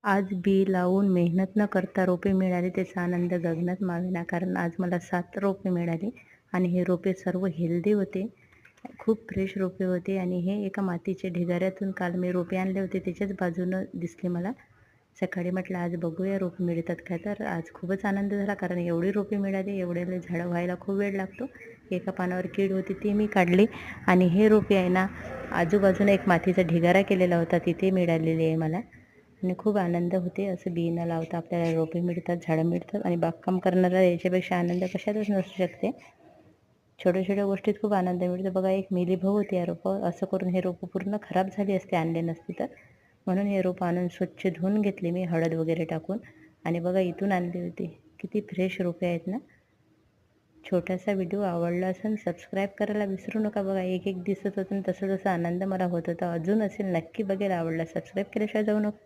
आज बी लावून मेहनत न करता रोपे मिळाली त्याचा आनंद गगनात मावेना. कारण आज मला 7 रोपे मिळाली आणि हे रोपे सर्व हेल्दी होते. खूप फ्रेश रोपे होते आणि हे एका मातीच्या ढिगाऱ्यातून काल मी रोपे आणले होते त्याच्याच बाजूनं दिसले मला. सकाळी म्हटलं आज बघूया रोपे मिळतात का, तर आज खूपच आनंद झाला कारण एवढी रोपे मिळाली. एवढ्याला झाडं व्हायला खूप वेळ लागतो. एका पानावर कीड होती ती मी काढली आणि हे रोपे आहे ना आजूबाजूला एक मातीचा ढिगारा केलेला होता तिथे मिळालेले आहे मला आणि खूप आनंद होते. असं बी न लावता आपल्याला रोपे मिळतात, झाडं मिळतात आणि बागकाम करणारा याच्यापेक्षा आनंद कशातच नसू शकते. छोट्या छोट्या गोष्टीत खूप आनंद मिळतो. बघा एक मिलीबग होती या रोपं. असं करून हे रोपं पूर्ण खराब झाली असते आणले नसते तर. म्हणून हे रोपं आणून स्वच्छ धुवून घेतली मी हळद वगैरे टाकून आणि बघा इथून आणली होती. किती फ्रेश रोपे आहेत ना. छोटासा व्हिडिओ आवडला असेल सबस्क्राईब करायला विसरू नका. बघा एक एक दिसत होतं तसं तसं आनंद मला होत होता. अजून असेल नक्की बघेल. आवडला सबस्क्राईब केल्याशिवाय जाऊ नका.